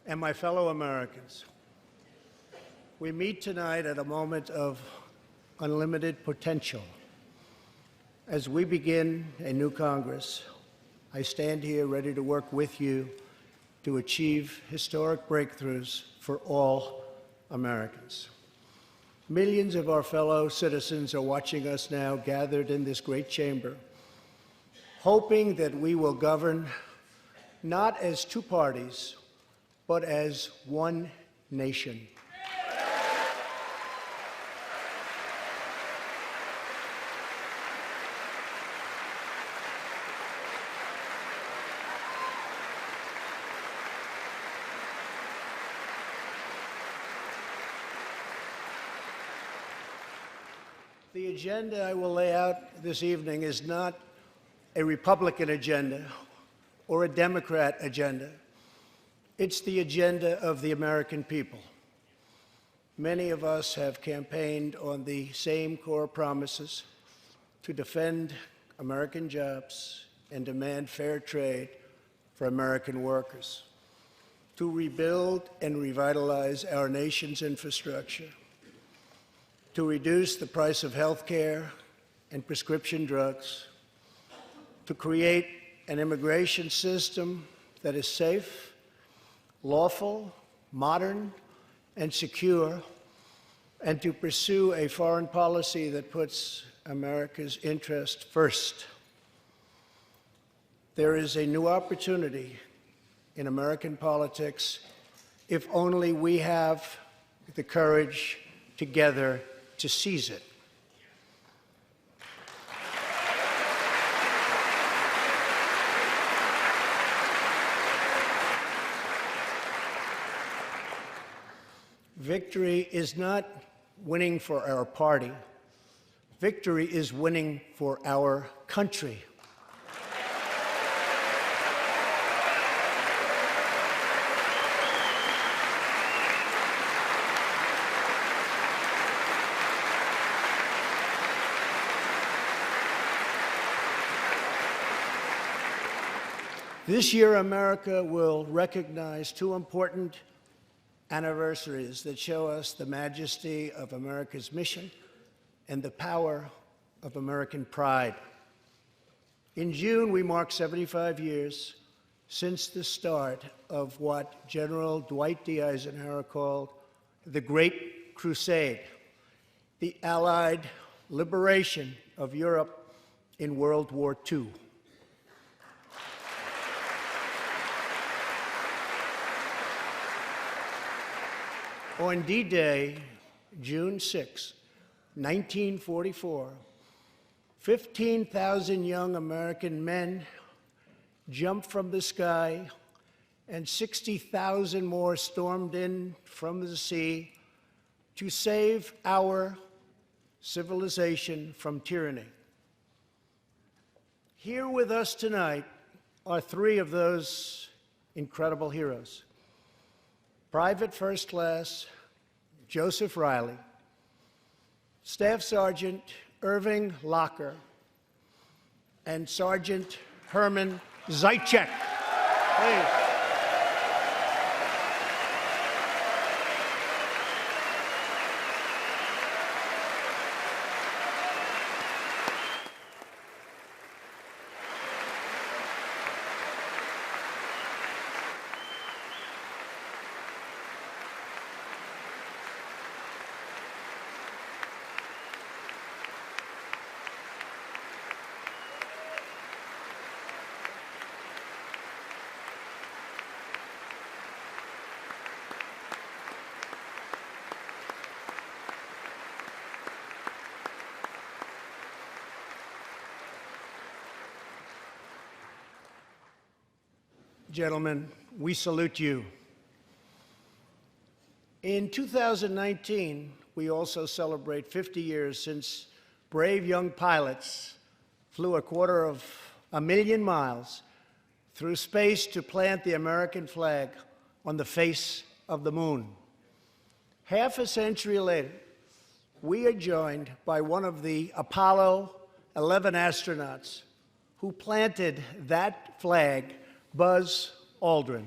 and my fellow Americans. We meet tonight at a moment of unlimited potential. As we begin a new Congress, I stand here ready to work with you to achieve historic breakthroughs for all Americans. Millions of our fellow citizens are watching us now gathered in this great chamber, hoping that we will govern not as two parties, but as one nation. The agenda I will lay out this evening is not a Republican agenda or a Democrat agenda. It's the agenda of the American people. Many of us have campaigned on the same core promises: to defend American jobs and demand fair trade for American workers, to rebuild and revitalize our nation's infrastructure, to reduce the price of health care and prescription drugs, to create an immigration system that is safe, lawful, modern, and secure, and to pursue a foreign policy that puts America's interest first. There is a new opportunity in American politics if only we have the courage together to seize it. Victory is not winning for our party. Victory is winning for our country. This year, America will recognize two important anniversaries that show us the majesty of America's mission and the power of American pride. In June, we mark 75 years since the start of what General Dwight D. Eisenhower called the Great Crusade, the Allied liberation of Europe in World War II. On D-Day, June 6, 1944, 15,000 young American men jumped from the sky, and 60,000 more stormed in from the sea to save our civilization from tyranny. Here with us tonight are three of those incredible heroes: Private First Class Joseph Riley, Staff Sergeant Irving Locker, and Sergeant Herman Zaitchik. Please. Gentlemen, we salute you. In 2019, we also celebrate 50 years since brave young pilots flew 250,000 miles through space to plant the American flag on the face of the moon. Half a century later, we are joined by one of the Apollo 11 astronauts who planted that flag, Buzz Aldrin.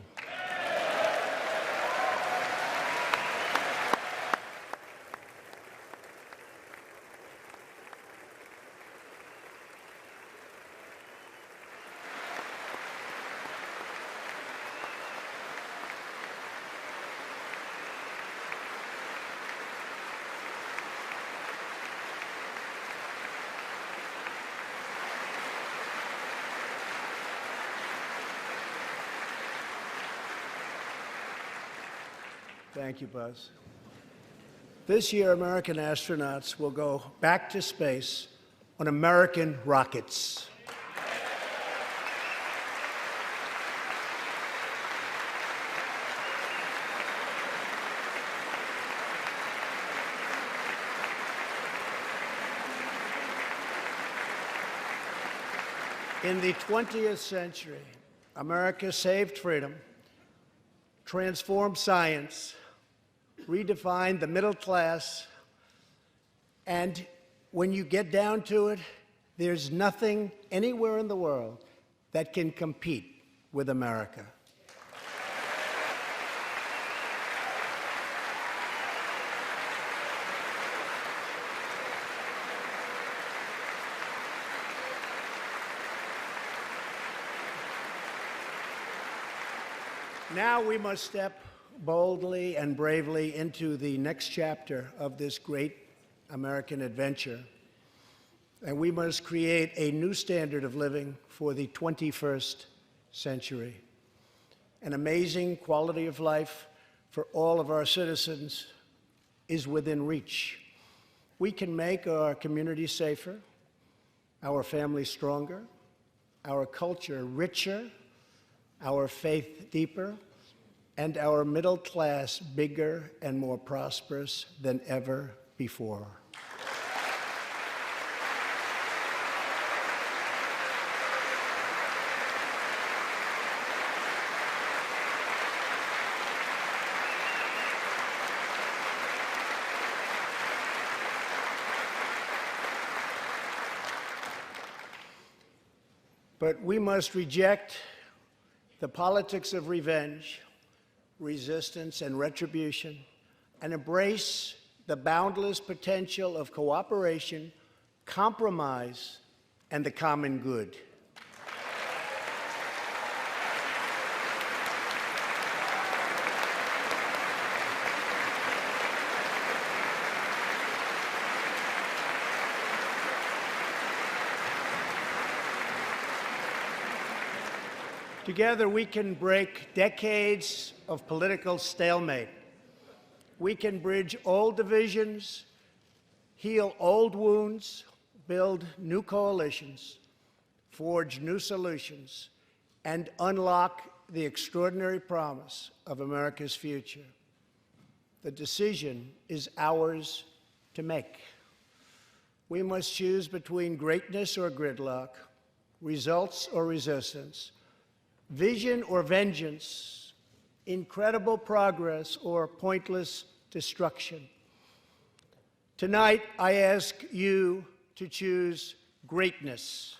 Thank you, Buzz. This year, American astronauts will go back to space on American rockets. In the 20th century, America saved freedom, transformed science, redefined the middle class, and when you get down to it, there's nothing anywhere in the world that can compete with America. Now we must step boldly and bravely into the next chapter of this great American adventure. And we must create a new standard of living for the 21st century. An amazing quality of life for all of our citizens is within reach. We can make our communities safer, our families stronger, our culture richer, our faith deeper, and our middle class bigger and more prosperous than ever before. But we must reject the politics of revenge, resistance, and retribution, and embrace the boundless potential of cooperation, compromise, and the common good. Together, we can break decades of political stalemate. We can bridge old divisions, heal old wounds, build new coalitions, forge new solutions, and unlock the extraordinary promise of America's future. The decision is ours to make. We must choose between greatness or gridlock, results or resistance, vision or vengeance, incredible progress or pointless destruction. Tonight, I ask you to choose greatness.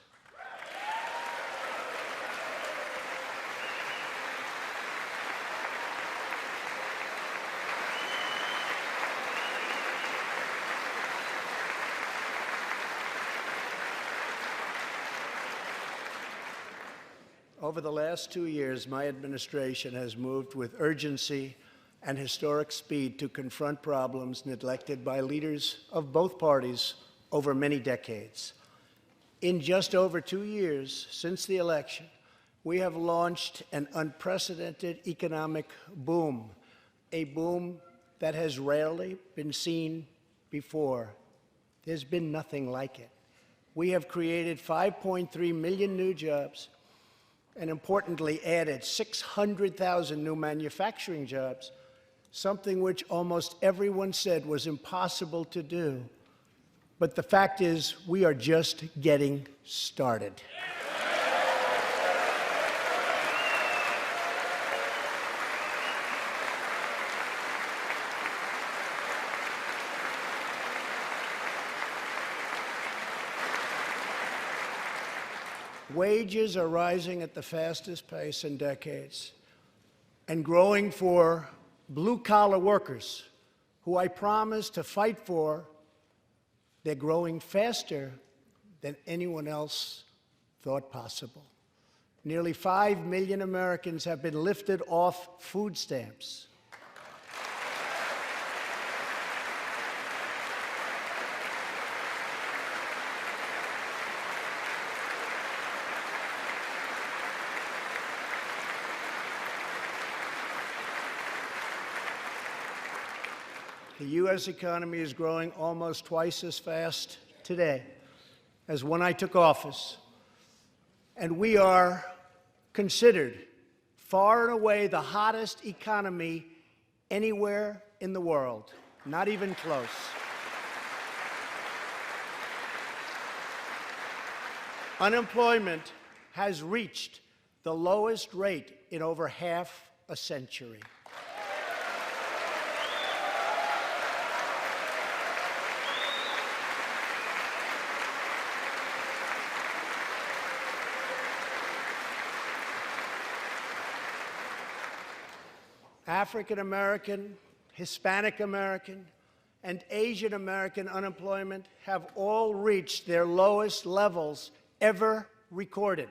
Over the last 2 years, my administration has moved with urgency and historic speed to confront problems neglected by leaders of both parties over many decades. In just over 2 years since the election, we have launched an unprecedented economic boom, a boom that has rarely been seen before. There's been nothing like it. We have created 5.3 million new jobs, and importantly added 600,000 new manufacturing jobs, something which almost everyone said was impossible to do. But the fact is, we are just getting started. Wages are rising at the fastest pace in decades and growing for blue-collar workers who I promised to fight for. They're growing faster than anyone else thought possible. Nearly 5 million Americans have been lifted off food stamps. The U.S. economy is growing almost twice as fast today as when I took office. And we are considered far and away the hottest economy anywhere in the world, not even close. Unemployment has reached the lowest rate in over half a century. African American, Hispanic American, and Asian American unemployment have all reached their lowest levels ever recorded.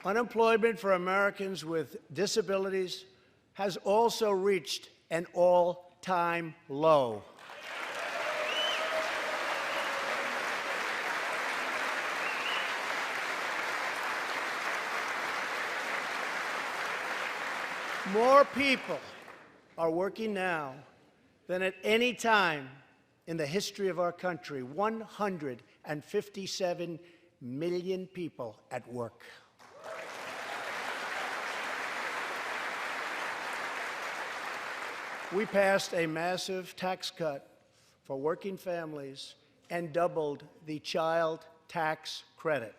Unemployment for Americans with disabilities has also reached an all-time low. More people are working now than at any time in the history of our country. 157 million people at work. We passed a massive tax cut for working families and doubled the child tax credit.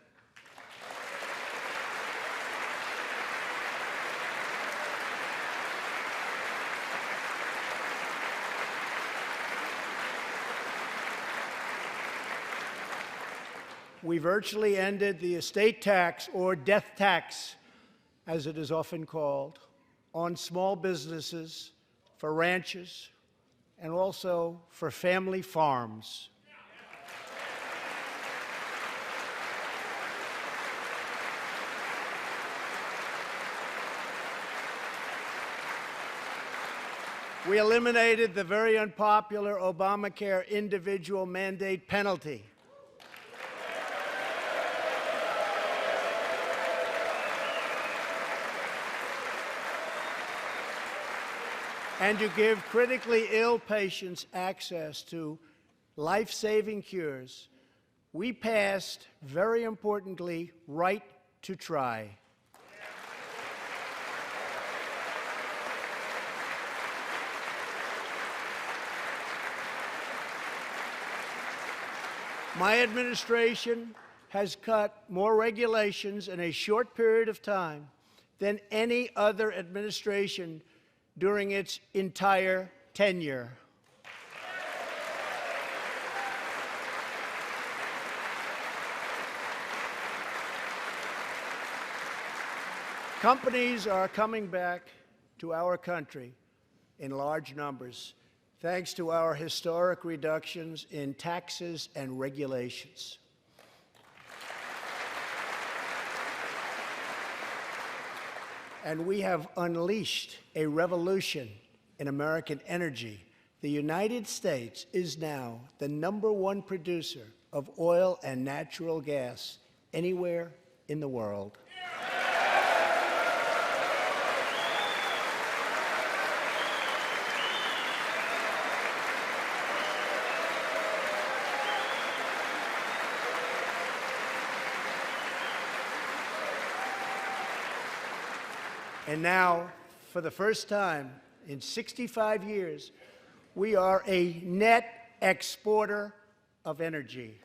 We virtually ended the estate tax, or death tax, as it is often called, on small businesses, for ranches, and also for family farms. We eliminated the very unpopular Obamacare individual mandate penalty. And to give critically ill patients access to life-saving cures, we passed, very importantly, right to try. My administration has cut more regulations in a short period of time than any other administration during its entire tenure. Companies are coming back to our country in large numbers, thanks to our historic reductions in taxes and regulations. And we have unleashed a revolution in American energy. The United States is now the #1 producer of oil and natural gas anywhere in the world. And now, for the first time in 65 years, we are a net exporter of energy.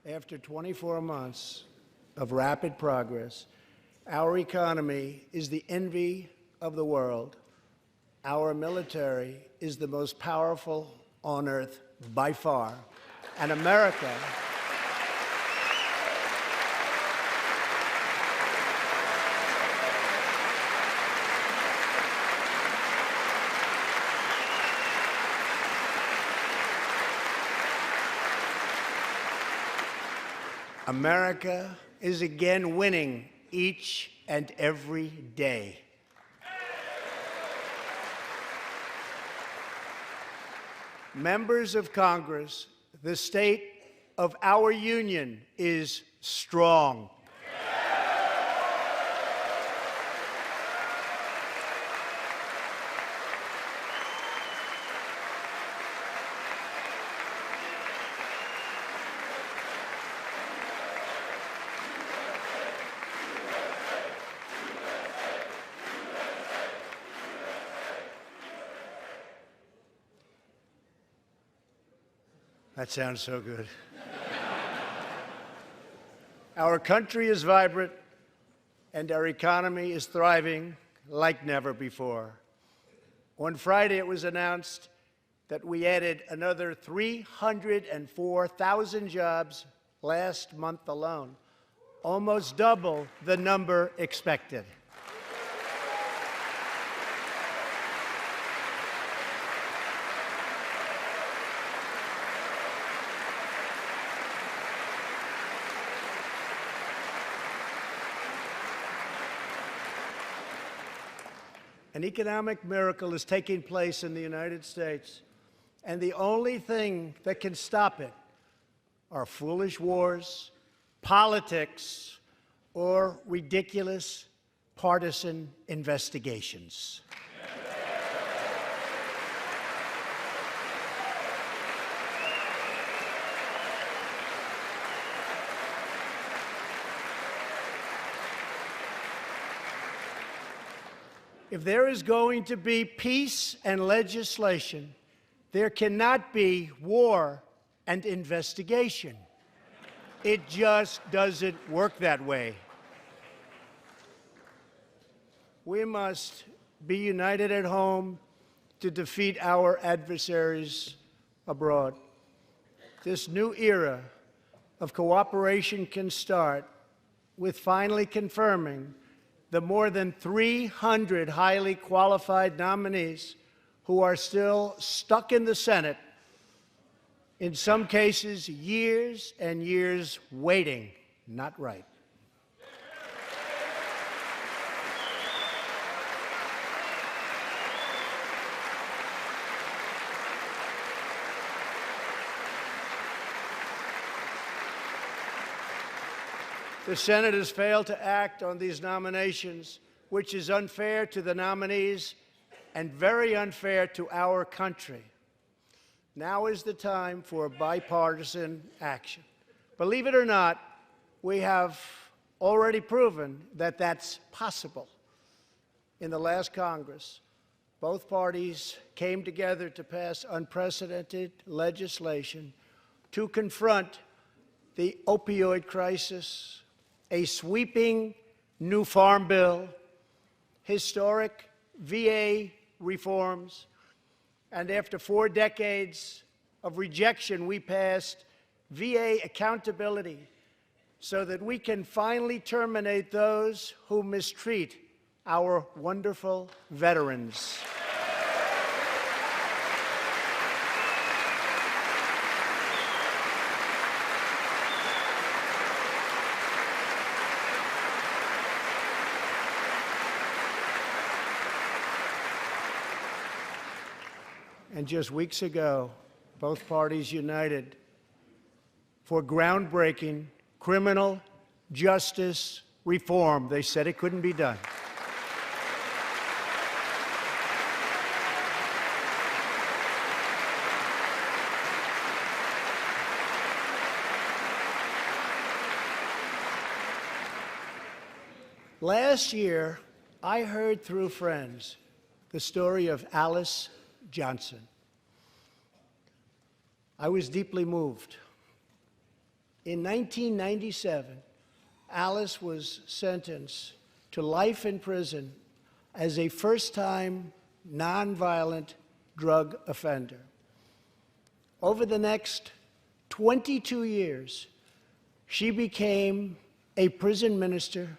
After 24 months of rapid progress, our economy is the envy of the world. Our military is the most powerful on earth by far. And America America is again winning each and every day. Members of Congress, the state of our union is strong. That sounds so good. Our country is vibrant, and our economy is thriving like never before. On Friday, it was announced that we added another 304,000 jobs last month alone, almost double the number expected. An economic miracle is taking place in the United States, and the only thing that can stop it are foolish wars, politics, or ridiculous partisan investigations. If there is going to be peace and legislation, there cannot be war and investigation. It just doesn't work that way. We must be united at home to defeat our adversaries abroad. This new era of cooperation can start with finally confirming the more than 300 highly qualified nominees who are still stuck in the Senate, in some cases years and years waiting. Not right. The Senate has failed to act on these nominations, which is unfair to the nominees and very unfair to our country. Now is the time for bipartisan action. Believe it or not, we have already proven that that's possible. In the last Congress, both parties came together to pass unprecedented legislation to confront the opioid crisis, a sweeping new farm bill, historic VA reforms, and after 4 decades of rejection, we passed VA accountability so that we can finally terminate those who mistreat our wonderful veterans. And just weeks ago, both parties united for groundbreaking criminal justice reform. They said it couldn't be done. Last year, I heard through friends the story of Alice Johnson. I was deeply moved. In 1997, Alice was sentenced to life in prison as a first-time nonviolent drug offender. Over the next 22 years, she became a prison minister,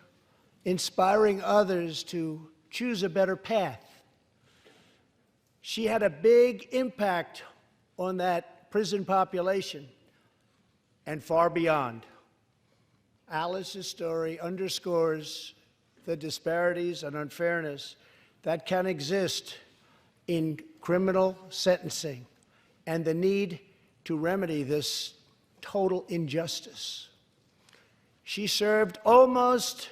inspiring others to choose a better path. She had a big impact on that prison population and far beyond. Alice's story underscores the disparities and unfairness that can exist in criminal sentencing and the need to remedy this total injustice. She served almost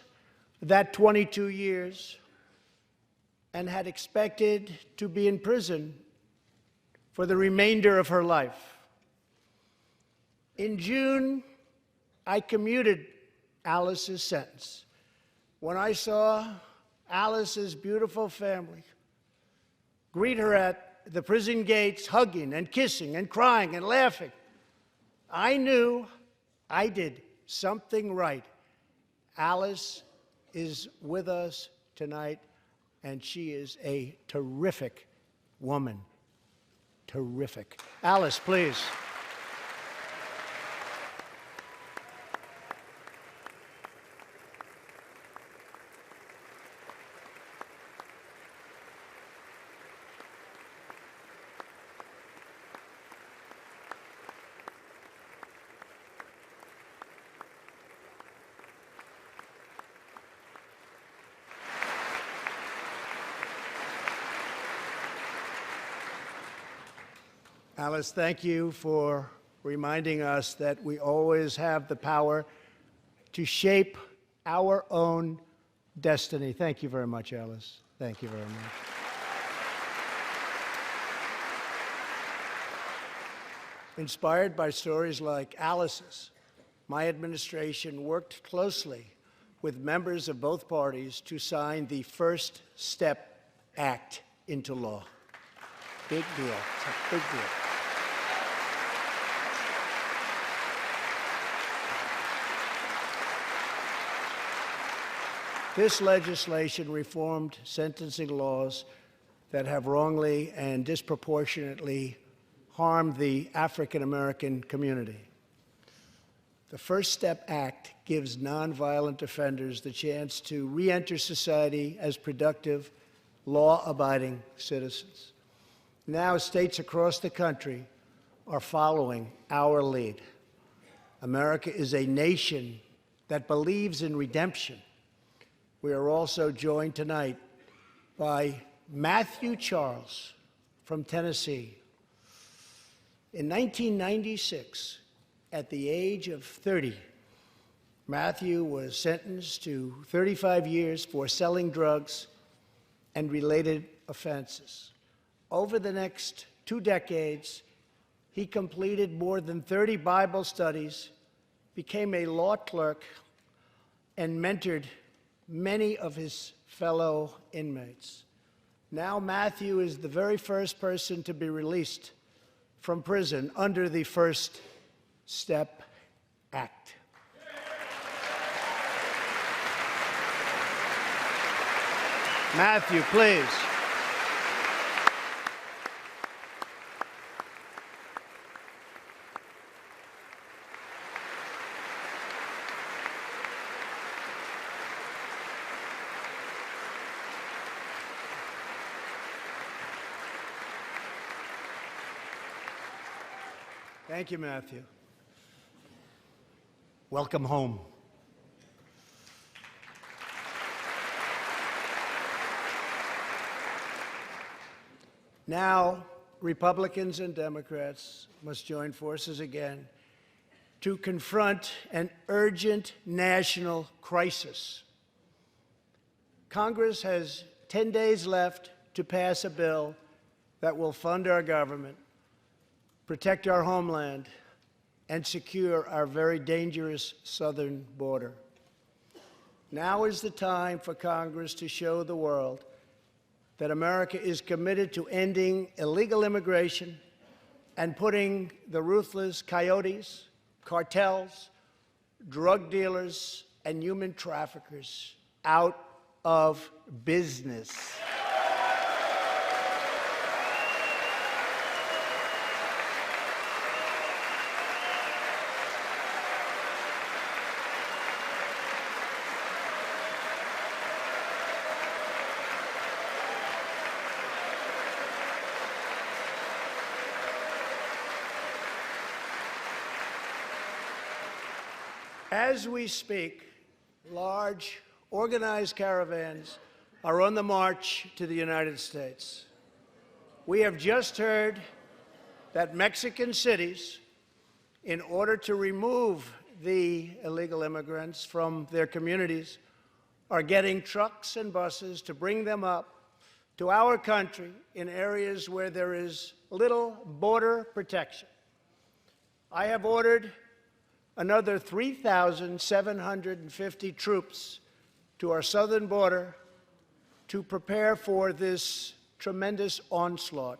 that 22 years and had expected to be in prison for the remainder of her life. In June, I commuted Alice's sentence. When I saw Alice's beautiful family greet her at the prison gates, hugging and kissing and crying and laughing, I knew I did something right. Alice is with us tonight, and she is a terrific woman. Terrific. Alice, please. Alice, thank you for reminding us that we always have the power to shape our own destiny. Thank you very much, Alice. Thank you very much. Inspired by stories like Alice's, my administration worked closely with members of both parties to sign the First Step Act into law. Big deal. It's a big deal. This legislation reformed sentencing laws that have wrongly and disproportionately harmed the African American community. The First Step Act gives nonviolent offenders the chance to re-enter society as productive, law-abiding citizens. Now, states across the country are following our lead. America is a nation that believes in redemption. We are also joined tonight by Matthew Charles from Tennessee. In 1996, at the age of 30, Matthew was sentenced to 35 years for selling drugs and related offenses. Over the next 2 decades, he completed more than 30 Bible studies, became a law clerk, and mentored many of his fellow inmates. Now Matthew is the very first person to be released from prison under the First Step Act. Matthew, please. Thank you, Matthew. Welcome home. Now, Republicans and Democrats must join forces again to confront an urgent national crisis. Congress has 10 days left to pass a bill that will fund our government, protect our homeland, and secure our very dangerous southern border. Now is the time for Congress to show the world that America is committed to ending illegal immigration and putting the ruthless coyotes, cartels, drug dealers, and human traffickers out of business. As we speak, large, organized caravans are on the march to the United States. We have just heard that Mexican cities, in order to remove the illegal immigrants from their communities, are getting trucks and buses to bring them up to our country in areas where there is little border protection. I have ordered another 3,750 troops to our southern border to prepare for this tremendous onslaught.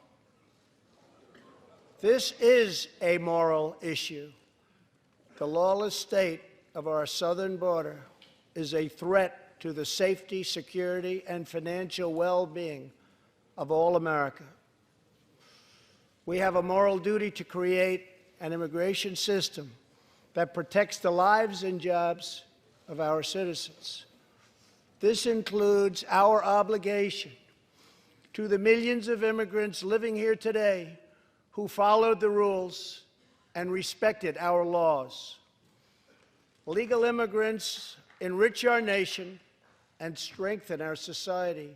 This is a moral issue. The lawless state of our southern border is a threat to the safety, security, and financial well-being of all America. We have a moral duty to create an immigration system that protects the lives and jobs of our citizens. This includes our obligation to the millions of immigrants living here today who followed the rules and respected our laws. Legal immigrants enrich our nation and strengthen our society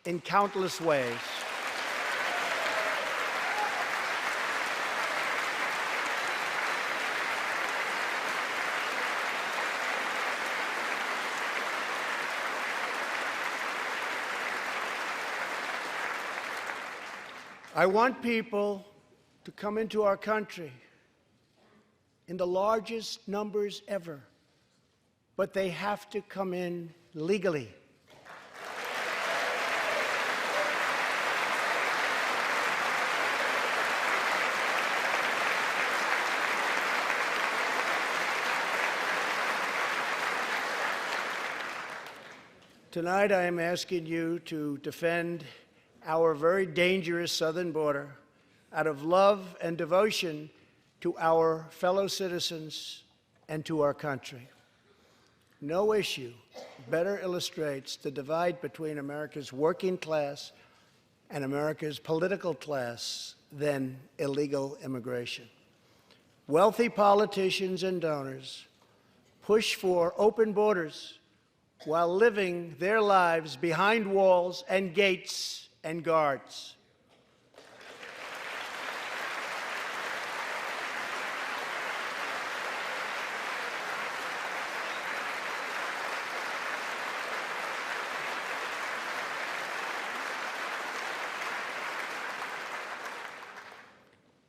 in countless ways. I want people to come into our country in the largest numbers ever, but they have to come in legally. Tonight, I am asking you to defend our very dangerous southern border out of love and devotion to our fellow citizens and to our country. No issue better illustrates the divide between America's working class and America's political class than illegal immigration. Wealthy politicians and donors push for open borders while living their lives behind walls and gates and guards.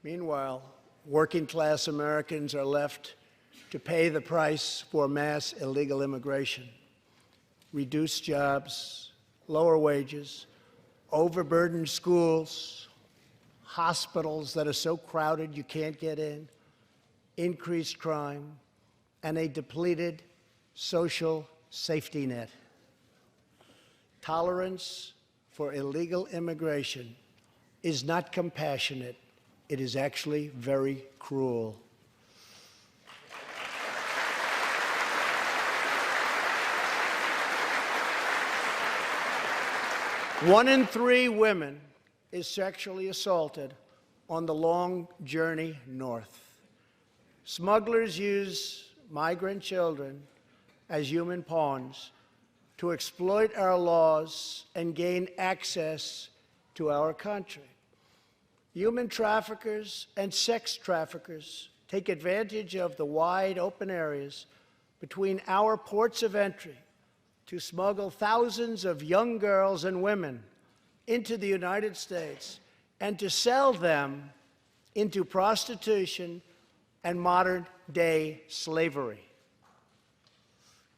Meanwhile, working-class Americans are left to pay the price for mass illegal immigration. Reduced jobs, lower wages, overburdened schools, hospitals that are so crowded you can't get in, increased crime, and a depleted social safety net. Tolerance for illegal immigration is not compassionate. It is actually very cruel. One in 3 women is sexually assaulted on the long journey north. Smugglers use migrant children as human pawns to exploit our laws and gain access to our country. Human traffickers and sex traffickers take advantage of the wide open areas between our ports of entry to smuggle thousands of young girls and women into the United States and to sell them into prostitution and modern-day slavery.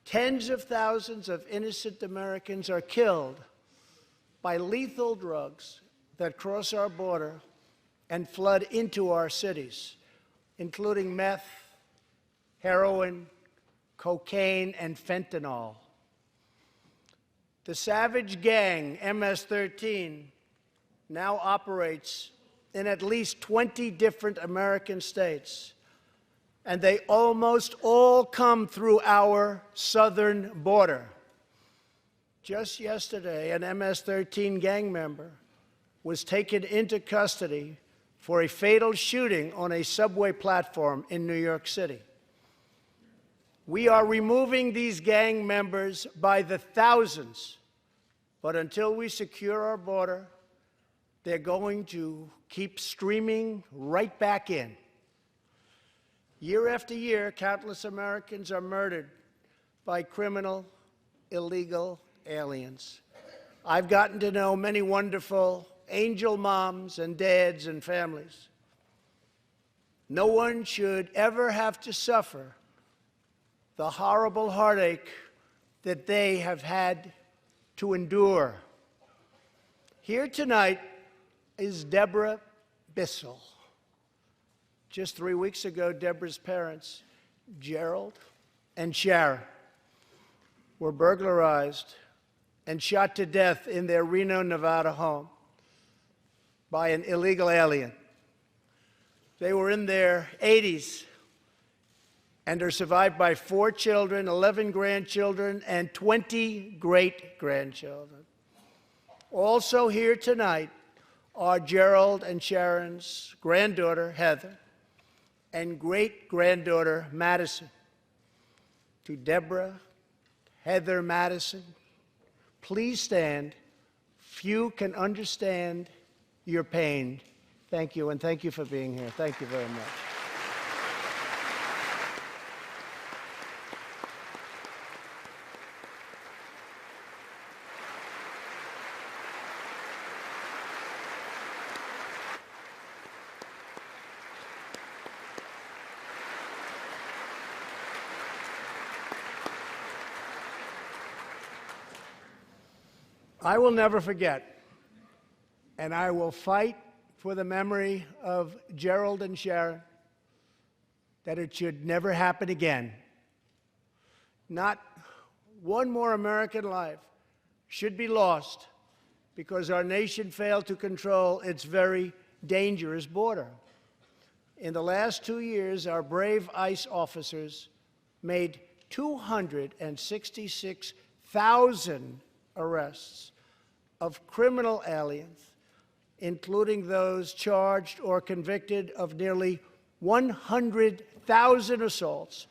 Tens of thousands of innocent Americans are killed by lethal drugs that cross our border and flood into our cities, including meth, heroin, cocaine, and fentanyl. The savage gang, MS-13, now operates in at least 20 different American states, and they almost all come through our southern border. Just yesterday, an MS-13 gang member was taken into custody for a fatal shooting on a subway platform in New York City. We are removing these gang members by the thousands, but until we secure our border, they're going to keep streaming right back in. Year after year, countless Americans are murdered by criminal, illegal aliens. I've gotten to know many wonderful angel moms and dads and families. No one should ever have to suffer the horrible heartache that they have had to endure. Here tonight is Deborah Bissell. Just 3 weeks ago, Deborah's parents, Gerald and Sharon, were burglarized and shot to death in their Reno, Nevada home by an illegal alien. They were in their 80s and are survived by 4 children, 11 grandchildren, and 20 great-grandchildren. Also here tonight are Gerald and Sharon's granddaughter, Heather, and great-granddaughter, Madison. To Deborah, Heather, Madison, please stand. Few can understand your pain. Thank you, and thank you for being here. Thank you very much. I will never forget, and I will fight for the memory of Gerald and Sharon, that it should never happen again. Not one more American life should be lost because our nation failed to control its very dangerous border. In the last 2 years, our brave ICE officers made 266,000 arrests of criminal aliens, including those charged or convicted of nearly 100,000 assaults,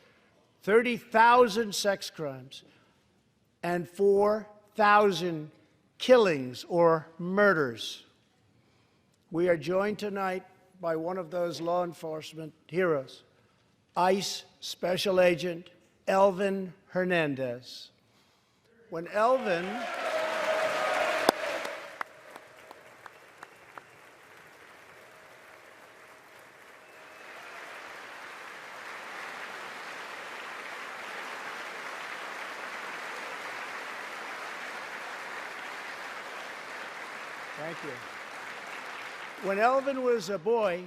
30,000 sex crimes, and 4,000 killings or murders. We are joined tonight by one of those law enforcement heroes, ICE Special Agent Elvin Hernandez. When Elvin Thank you. When Elvin was a boy,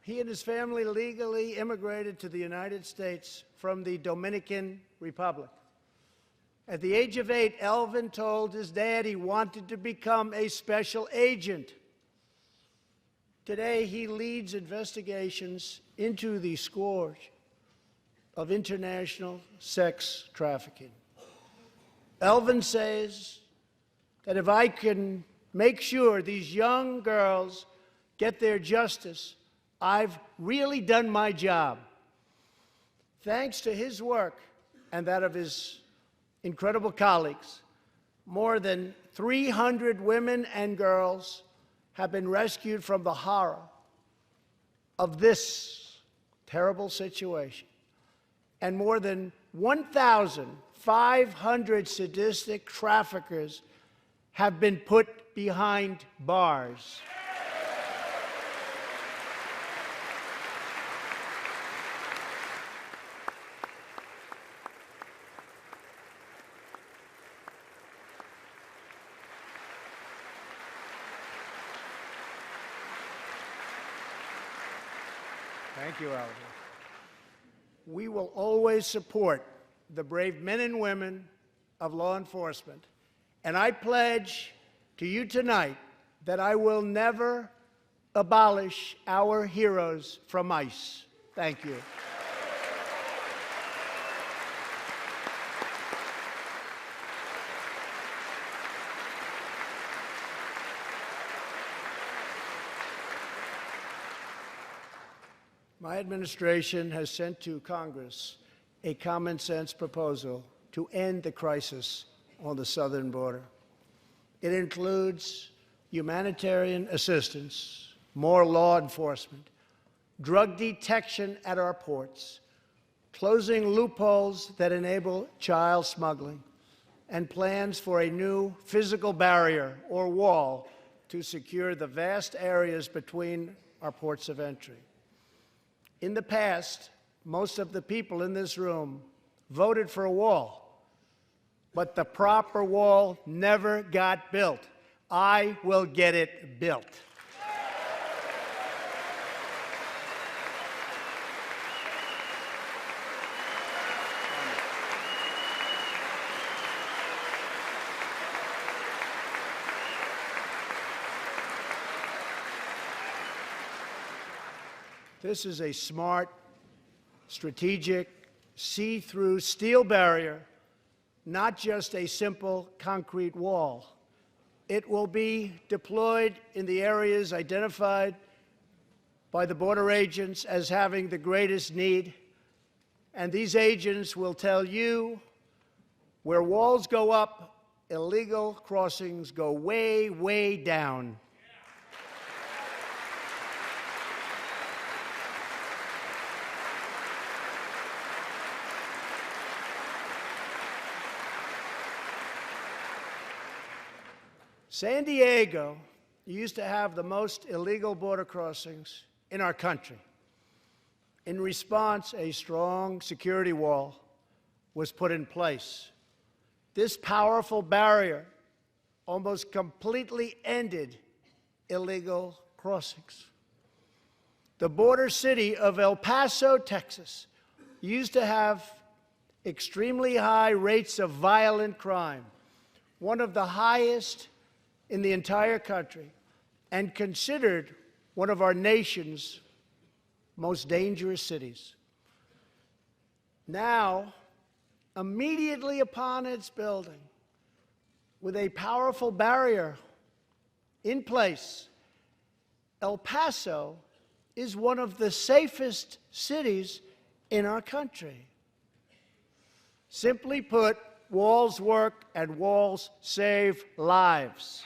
he and his family legally immigrated to the United States from the Dominican Republic. At the age of 8, Elvin told his dad he wanted to become a special agent. Today, he leads investigations into the scourge of international sex trafficking. Elvin says that if I can make sure these young girls get their justice, I've really done my job. Thanks to his work and that of his incredible colleagues, more than 300 women and girls have been rescued from the horror of this terrible situation, and more than 1,500 sadistic traffickers have been put behind bars. Thank you, Elvin. We will always support the brave men and women of law enforcement, and I pledge to you tonight that I will never abolish our heroes from ICE. Thank you. My administration has sent to Congress a common-sense proposal to end the crisis on the southern border. It includes humanitarian assistance, more law enforcement, drug detection at our ports, closing loopholes that enable child smuggling, and plans for a new physical barrier or wall to secure the vast areas between our ports of entry. In the past, most of the people in this room voted for a wall, but the proper wall never got built. I will get it built. This is a smart, strategic, see-through steel barrier, not just a simple concrete wall. It will be deployed in the areas identified by the border agents as having the greatest need, and these agents will tell you where walls go up, illegal crossings go way, way down. San Diego used to have the most illegal border crossings in our country. In response, a strong security wall was put in place. This powerful barrier almost completely ended illegal crossings. The border city of El Paso, Texas, used to have extremely high rates of violent crime, one of the highest in the entire country, and considered one of our nation's most dangerous cities. Now, immediately upon its building, with a powerful barrier in place, El Paso is one of the safest cities in our country. Simply put, walls work and walls save lives.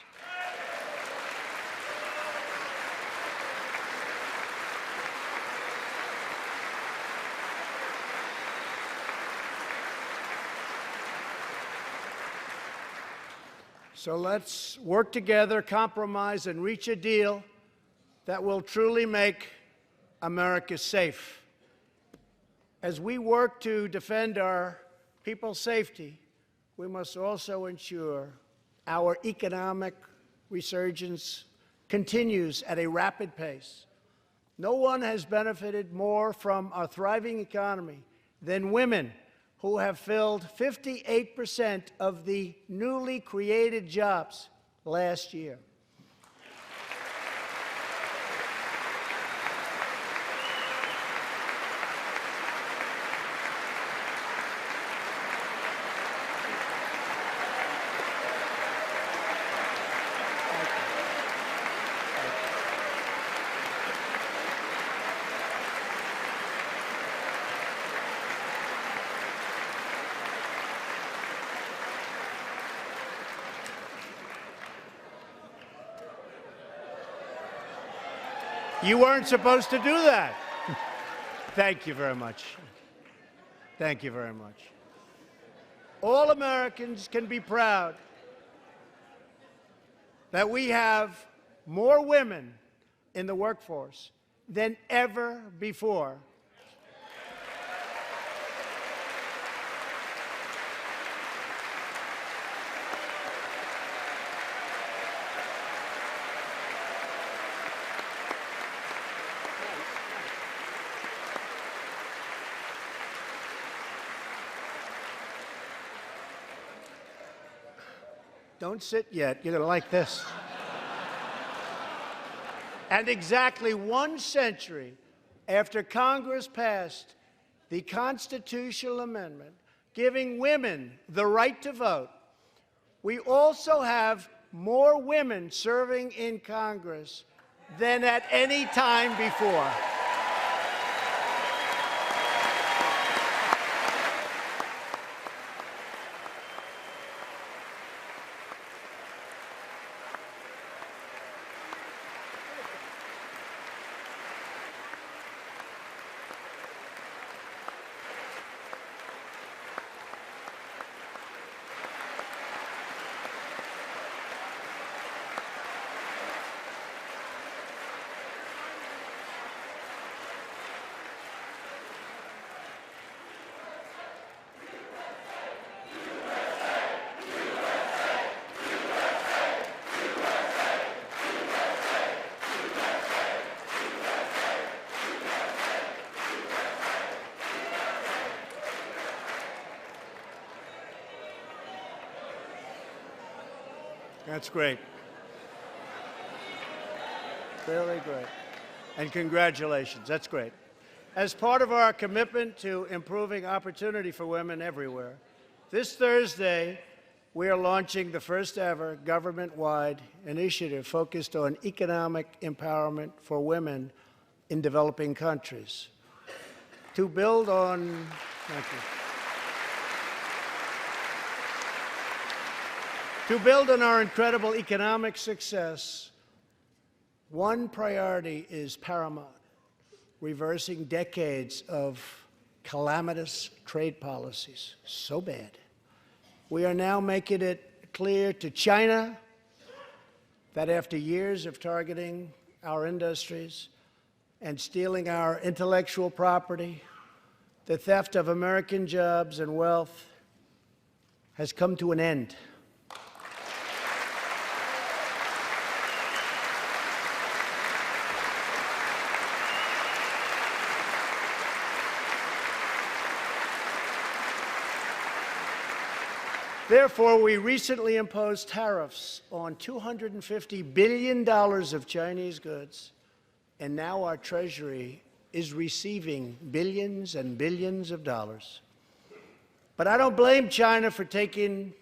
So let's work together, compromise, and reach a deal that will truly make America safe. As we work to defend our people's safety, we must also ensure our economic resurgence continues at a rapid pace. No one has benefited more from our thriving economy than women, who have filled 58% of the newly created jobs last year. You weren't supposed to do that. Thank you very much. Thank you very much. All Americans can be proud that we have more women in the workforce than ever before. Don't sit yet. You're going to like this. And exactly 1 century after Congress passed the constitutional amendment giving women the right to vote, we also have more women serving in Congress than at any time before. That's great. Really great. And congratulations. That's great. As part of our commitment to improving opportunity for women everywhere, this Thursday, we are launching the first ever government-wide initiative focused on economic empowerment for women in developing countries. To build on, thank you. To build on our incredible economic success, one priority is paramount: reversing decades of calamitous trade policies. So bad. We are now making it clear to China that after years of targeting our industries and stealing our intellectual property, the theft of American jobs and wealth has come to an end. Therefore, we recently imposed tariffs on $250 billion of Chinese goods, and now our Treasury is receiving billions and billions of dollars. But I don't blame China for taking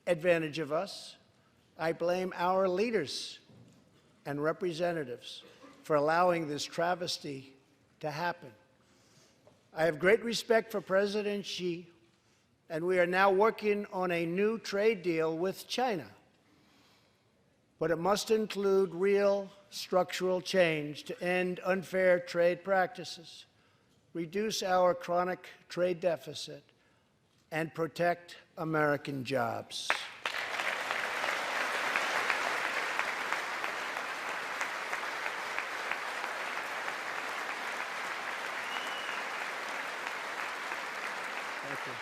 advantage of us. I blame our leaders and representatives for allowing this travesty to happen. I have great respect for President Xi, and we are now working on a new trade deal with China. But it must include real structural change to end unfair trade practices, reduce our chronic trade deficit, and protect American jobs. Thank you.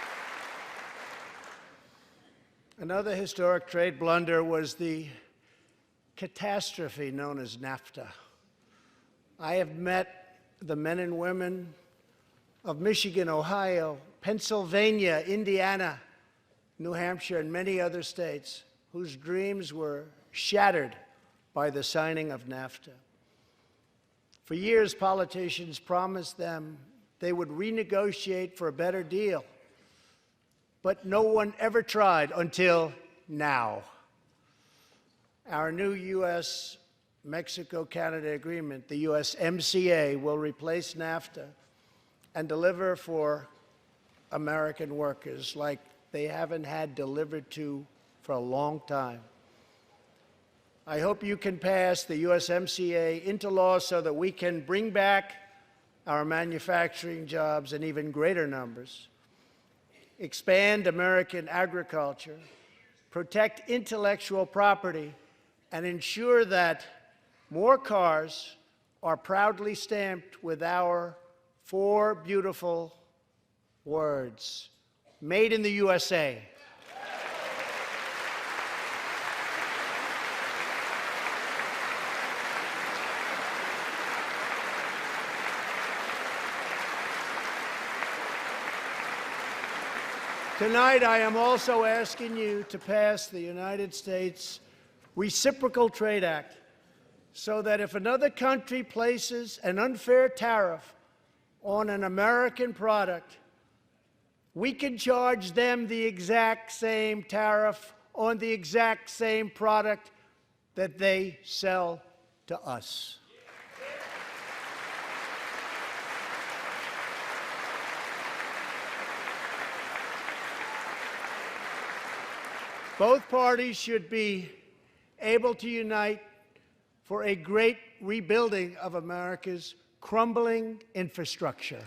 Another historic trade blunder was the catastrophe known as NAFTA. I have met the men and women of Michigan, Ohio, Pennsylvania, Indiana, New Hampshire, and many other states whose dreams were shattered by the signing of NAFTA. For years, politicians promised them they would renegotiate for a better deal, but no one ever tried until now. Our new U.S.-Mexico-Canada agreement, the USMCA, will replace NAFTA and deliver for American workers like they haven't had delivered to for a long time. I hope you can pass the USMCA into law so that we can bring back our manufacturing jobs in even greater numbers, expand American agriculture, protect intellectual property, and ensure that more cars are proudly stamped with our 4 beautiful words, made in the USA. Tonight, I am also asking you to pass the United States Reciprocal Trade Act so that if another country places an unfair tariff on an American product, we can charge them the exact same tariff on the exact same product that they sell to us. Both parties should be able to unite for a great rebuilding of America's crumbling infrastructure.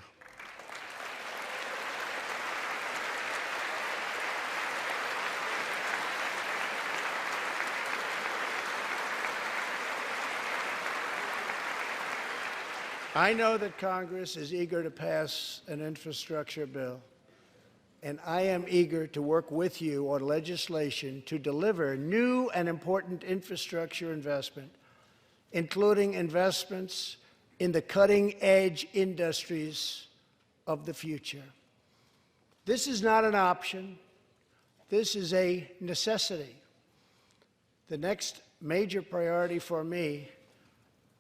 I know that Congress is eager to pass an infrastructure bill, and I am eager to work with you on legislation to deliver new and important infrastructure investment, including investments in the cutting-edge industries of the future. This is not an option. This is a necessity. The next major priority for me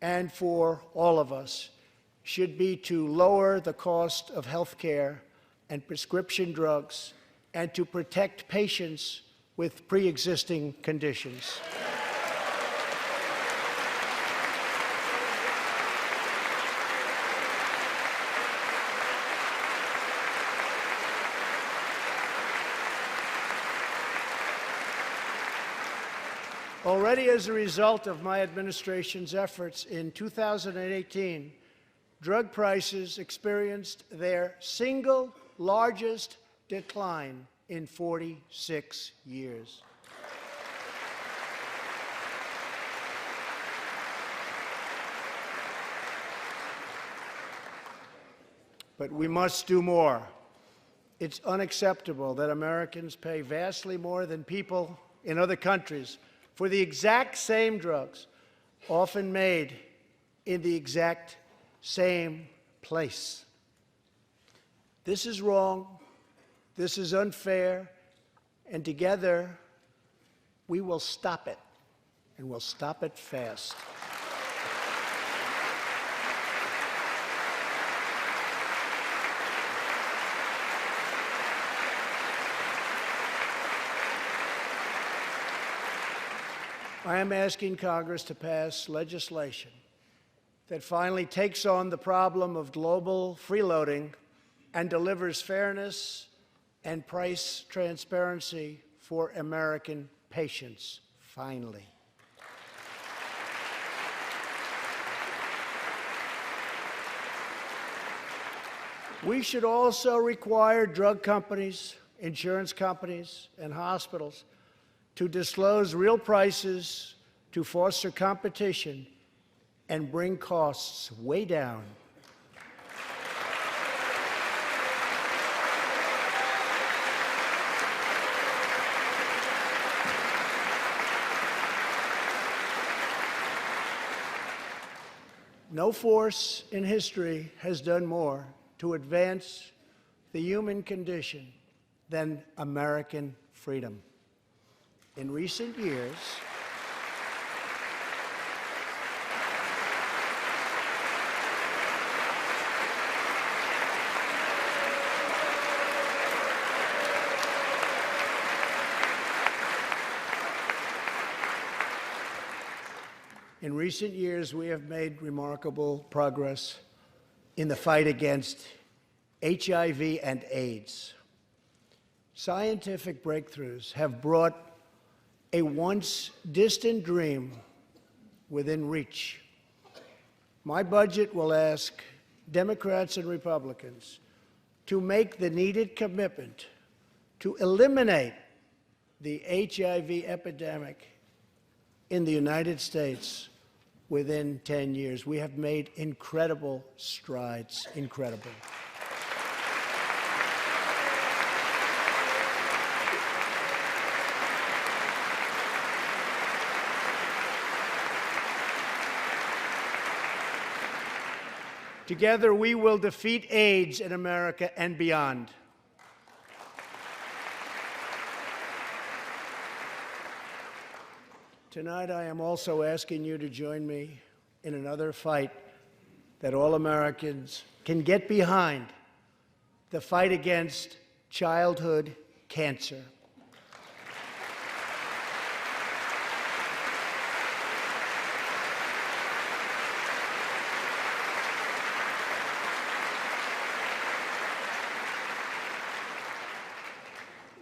and for all of us should be to lower the cost of health care and prescription drugs and to protect patients with pre-existing conditions. Already as a result of my administration's efforts in 2018, drug prices experienced their single largest decline in 46 years. But we must do more. It's unacceptable that Americans pay vastly more than people in other countries for the exact same drugs, often made in the exact same place. This is wrong, this is unfair, and together we will stop it, and we'll stop it fast. I am asking Congress to pass legislation that finally takes on the problem of global freeloading and delivers fairness and price transparency for American patients, finally. We should also require drug companies, insurance companies, and hospitals to disclose real prices to foster competition and bring costs way down. No force in history has done more to advance the human condition than American freedom. In recent years, we have made remarkable progress in the fight against HIV and AIDS. Scientific breakthroughs have brought a once distant dream within reach. My budget will ask Democrats and Republicans to make the needed commitment to eliminate the HIV epidemic in the United States within 10 years. We have made incredible strides, incredible. Together, we will defeat AIDS in America and beyond. Tonight, I am also asking you to join me in another fight that all Americans can get behind, the fight against childhood cancer.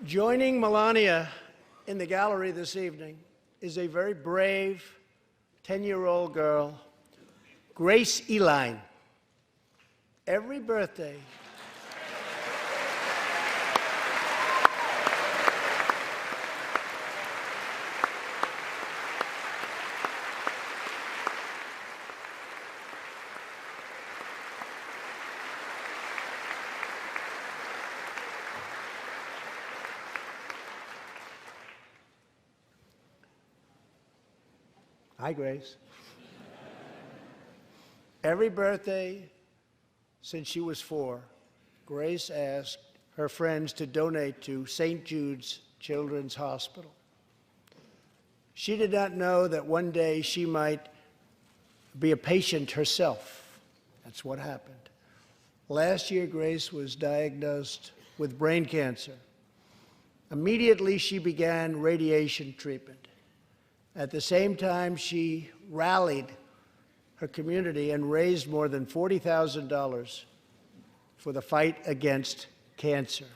Joining Melania in the gallery this evening is a very brave 10-year-old girl, Grace Eline. Every birthday, hi, Grace. Every birthday since she was 4, Grace asked her friends to donate to St. Jude's Children's Hospital. She did not know that one day she might be a patient herself. That's what happened. Last year, Grace was diagnosed with brain cancer. Immediately, she began radiation treatment. At the same time, she rallied her community and raised more than $40,000 for the fight against cancer.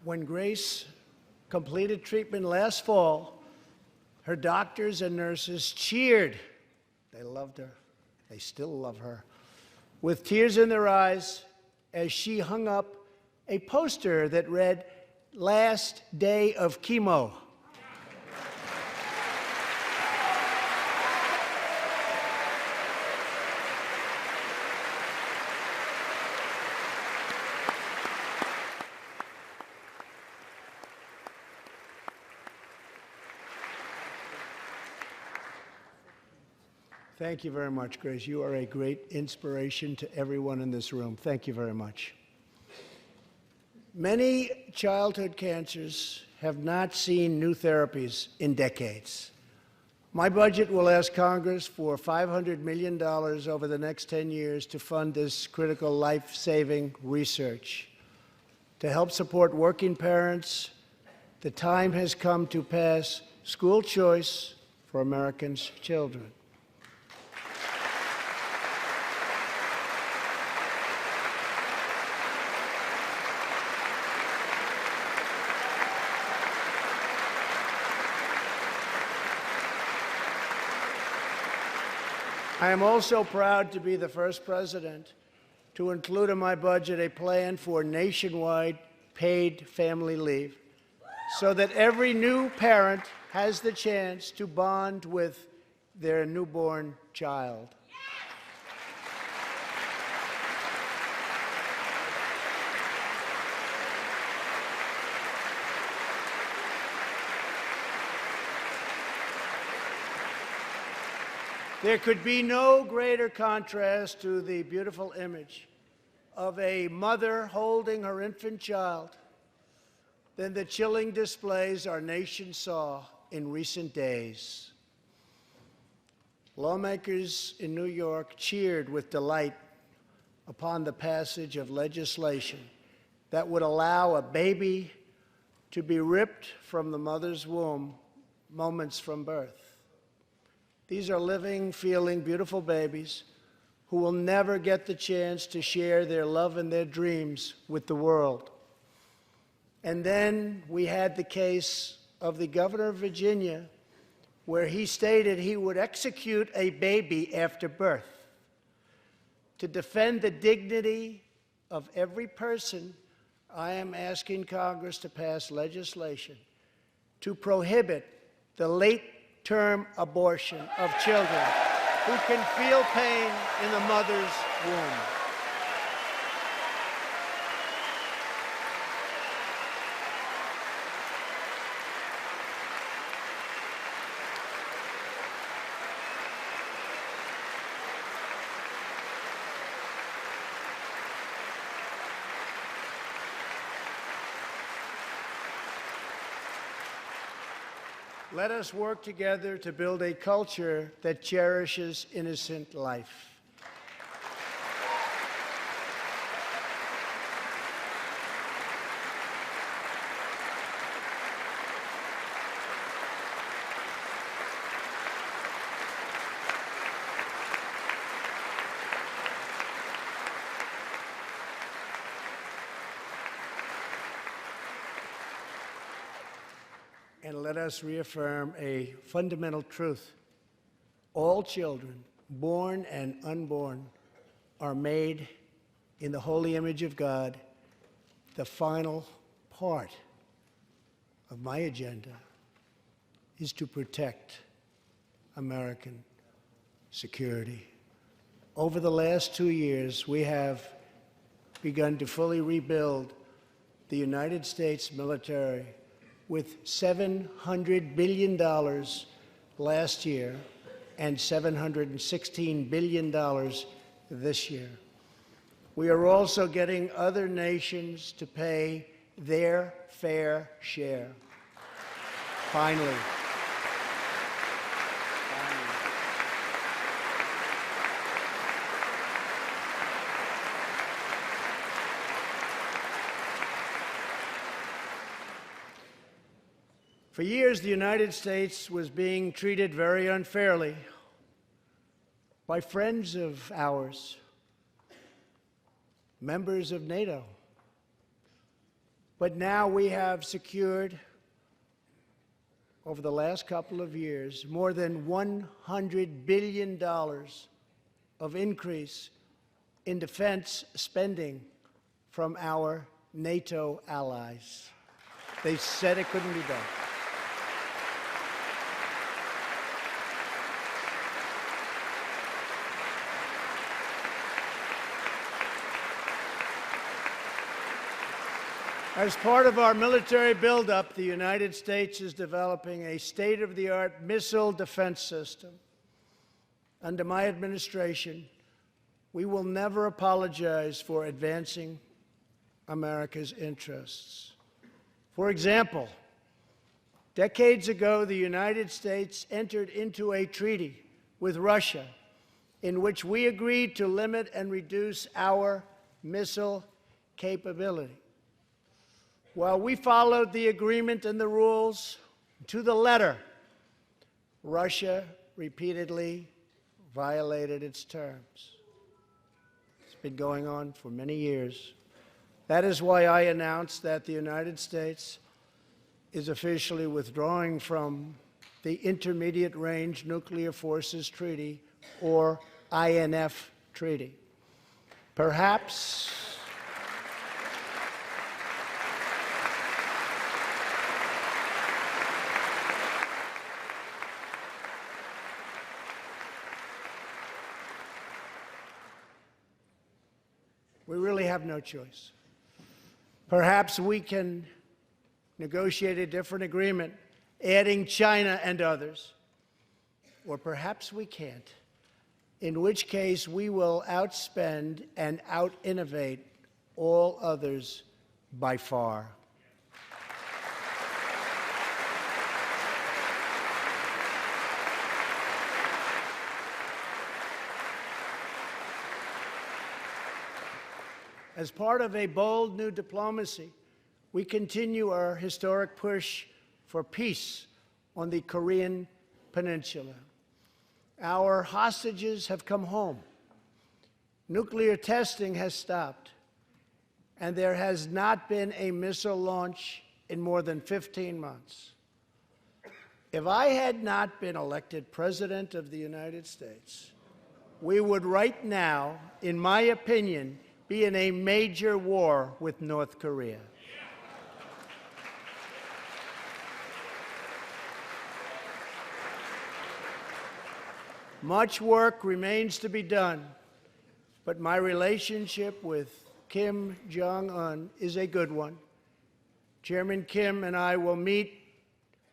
When Grace completed treatment last fall, her doctors and nurses cheered. They loved her. They still love her. With tears in their eyes, as she hung up a poster that read, "Last day of chemo." Thank you very much, Grace. You are a great inspiration to everyone in this room. Thank you very much. Many childhood cancers have not seen new therapies in decades. My budget will ask Congress for $500 million over the next 10 years to fund this critical life-saving research. To help support working parents, the time has come to pass school choice for Americans' children. I am also proud to be the first president to include in my budget a plan for nationwide paid family leave so that every new parent has the chance to bond with their newborn child. There could be no greater contrast to the beautiful image of a mother holding her infant child than the chilling displays our nation saw in recent days. Lawmakers in New York cheered with delight upon the passage of legislation that would allow a baby to be ripped from the mother's womb moments from birth. These are living, feeling, beautiful babies who will never get the chance to share their love and their dreams with the world. And then we had the case of the governor of Virginia, where he stated he would execute a baby after birth. To defend the dignity of every person, I am asking Congress to pass legislation to prohibit the late-term abortion of children who can feel pain in the mother's womb. Let us work together to build a culture that cherishes innocent life. And let us reaffirm a fundamental truth. All children, born and unborn, are made in the holy image of God. The final part of my agenda is to protect American security. Over the last 2 years, we have begun to fully rebuild the United States military with $700 billion last year and $716 billion this year. We are also getting other nations to pay their fair share. Finally. For years, the United States was being treated very unfairly by friends of ours, members of NATO. But now we have secured, over the last couple of years, more than $100 billion of increase in defense spending from our NATO allies. They said it couldn't be done. As part of our military buildup, the United States is developing a state-of-the-art missile defense system. Under my administration, we will never apologize for advancing America's interests. For example, decades ago, the United States entered into a treaty with Russia in which we agreed to limit and reduce our missile capability. While we followed the agreement and the rules to the letter, Russia repeatedly violated its terms. It's been going on for many years. That is why I announced that the United States is officially withdrawing from the Intermediate Range Nuclear Forces Treaty, or INF Treaty. Perhaps we really have no choice. Perhaps we can negotiate a different agreement, adding China and others. Or perhaps we can't, in which case we will outspend and out-innovate all others by far. As part of a bold new diplomacy, we continue our historic push for peace on the Korean Peninsula. Our hostages have come home. Nuclear testing has stopped, and there has not been a missile launch in more than 15 months. If I had not been elected President of the United States, we would right now, in my opinion, be in a major war with North Korea. Much work remains to be done, but my relationship with Kim Jong-un is a good one. Chairman Kim and I will meet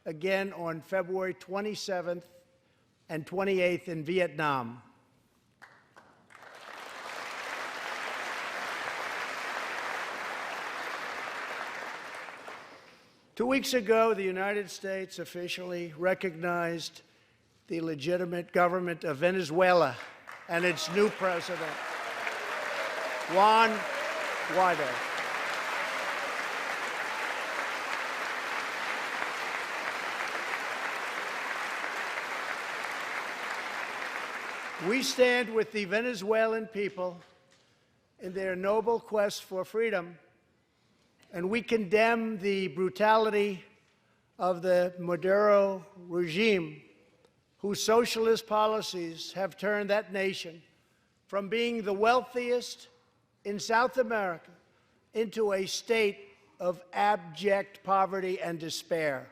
again on February 27th and 28th in Vietnam. Two weeks ago, the United States officially recognized the legitimate government of Venezuela and its new president, Juan Guaido. We stand with the Venezuelan people in their noble quest for freedom, and we condemn the brutality of the Maduro regime, whose socialist policies have turned that nation from being the wealthiest in South America into a state of abject poverty and despair.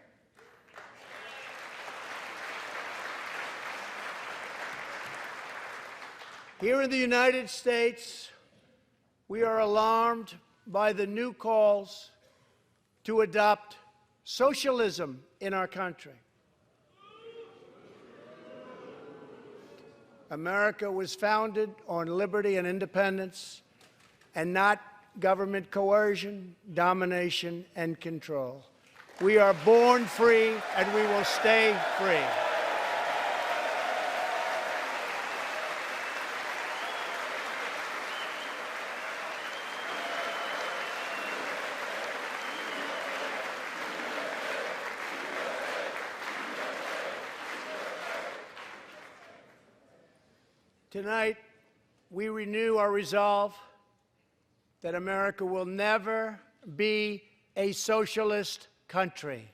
Here in the United States, We are alarmed by the new calls to adopt socialism in our country. America was founded on liberty and independence, and not government coercion, domination, and control. We are born free, and we will stay free. Tonight, we renew our resolve that America will never be a socialist country.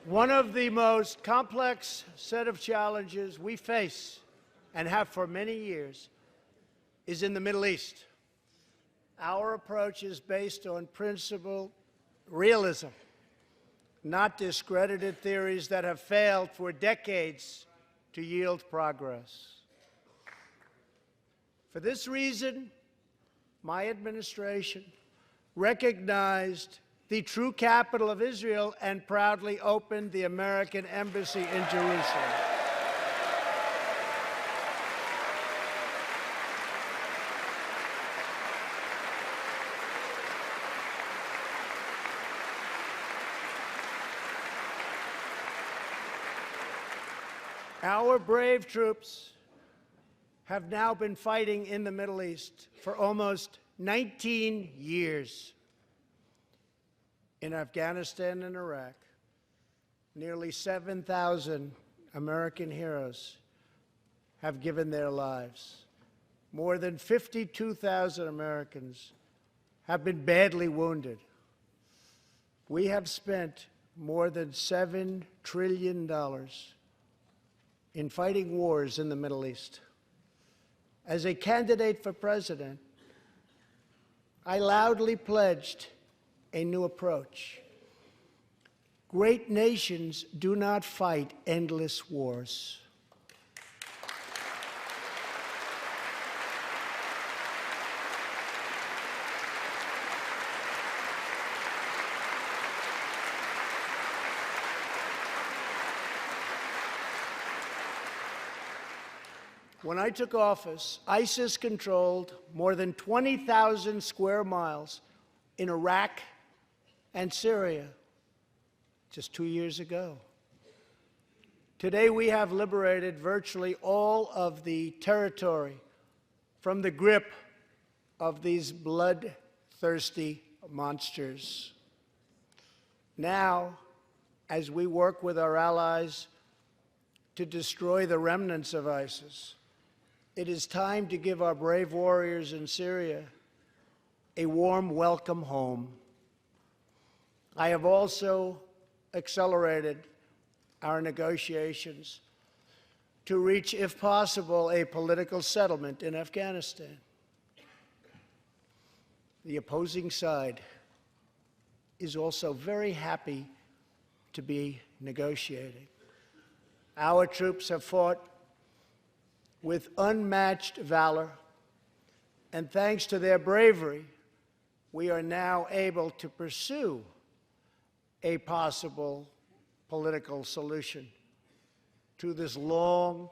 One of the most complex set of challenges we face, and have for many years, is in the Middle East. Our approach is based on principled realism, not discredited theories that have failed for decades to yield progress. For this reason, my administration recognized the true capital of Israel and proudly opened the American embassy in Jerusalem. Our brave troops have now been fighting in the Middle East for almost 19 years. In Afghanistan and Iraq, nearly 7,000 American heroes have given their lives. More than 52,000 Americans have been badly wounded. We have spent more than $7 trillion in fighting wars in the Middle East. As a candidate for president, I loudly pledged a new approach. Great nations do not fight endless wars. When I took office, ISIS controlled more than 20,000 square miles in Iraq and Syria just 2 years ago. Today, we have liberated virtually all of the territory from the grip of these bloodthirsty monsters. Now, as we work with our allies to destroy the remnants of ISIS, it is time to give our brave warriors in Syria a warm welcome home. I have also accelerated our negotiations to reach, if possible, a political settlement in Afghanistan. The opposing side is also very happy to be negotiating. Our troops have fought with unmatched valor, and thanks to their bravery, we are now able to pursue a possible political solution to this long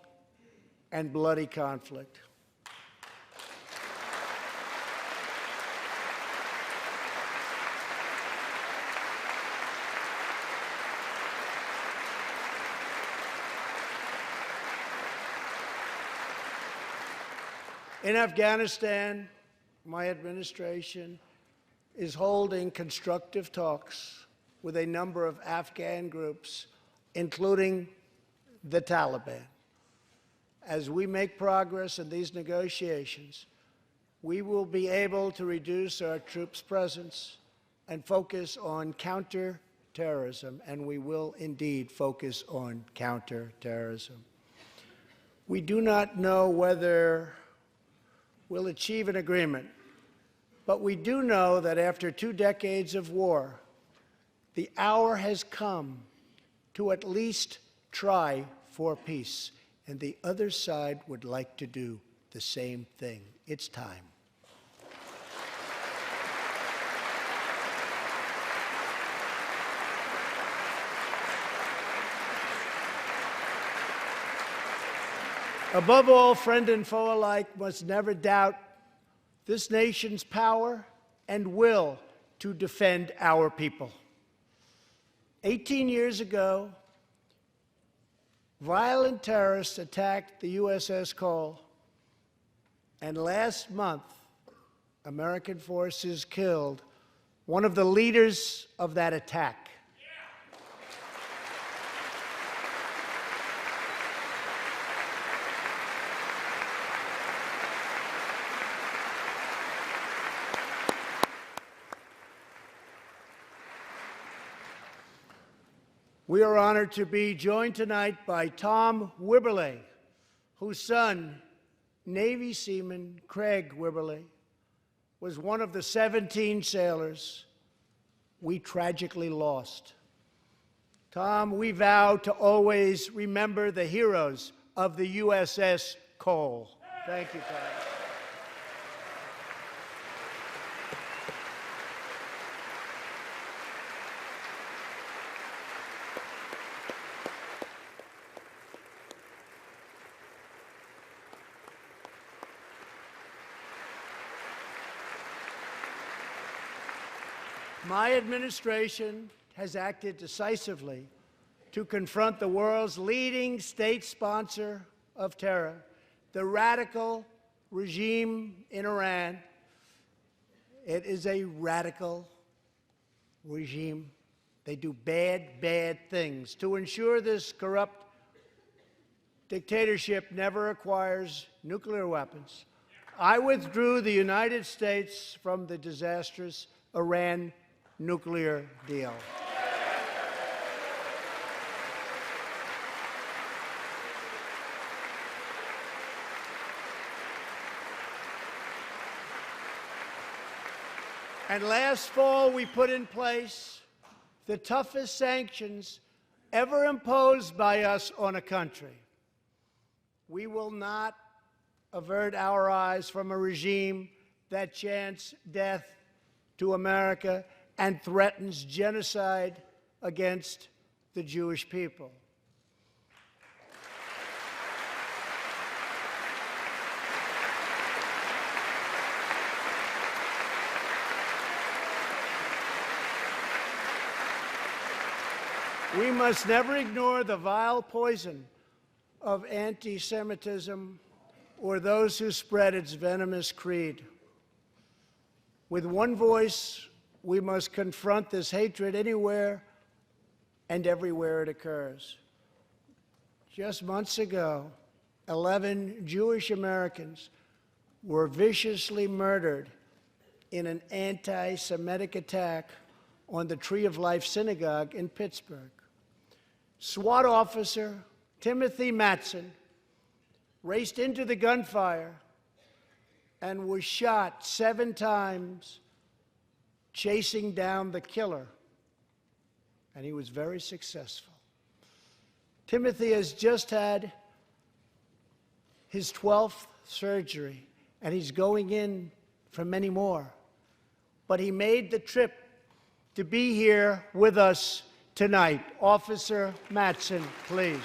and bloody conflict. In Afghanistan, my administration is holding constructive talks with a number of Afghan groups, including the Taliban. As we make progress in these negotiations, we will be able to reduce our troops' presence and focus on counterterrorism, and we will indeed focus on counterterrorism. We do not know whether we'll achieve an agreement, but we do know that after 2 decades of war, the hour has come to at least try for peace, and the other side would like to do the same thing. It's time. Above all, friend and foe alike must never doubt this nation's power and will to defend our people. 18 years ago, violent terrorists attacked the USS Cole, and last month, American forces killed one of the leaders of that attack. We are honored to be joined tonight by Tom Wibberley, whose son, Navy seaman Craig Wibberley, was one of the 17 sailors we tragically lost. Tom, we vow to always remember the heroes of the USS Cole. Thank you, Tom. My administration has acted decisively to confront the world's leading state sponsor of terror, the radical regime in Iran. It is a radical regime. They do bad, bad things. To ensure this corrupt dictatorship never acquires nuclear weapons, I withdrew the United States from the disastrous Iran nuclear deal. And last fall, we put in place the toughest sanctions ever imposed by us on a country. We will not avert our eyes from a regime that chants death to America and threatens genocide against the Jewish people. We must never ignore the vile poison of anti-Semitism or those who spread its venomous creed. With one voice, we must confront this hatred anywhere and everywhere it occurs. Just months ago, 11 Jewish Americans were viciously murdered in an anti-Semitic attack on the Tree of Life Synagogue in Pittsburgh. SWAT officer Timothy Matson raced into the gunfire and was shot 7 times chasing down the killer, and he was very successful. Timothy has just had his 12th surgery, and he's going in for many more. But he made the trip to be here with us tonight. Officer Matson, please.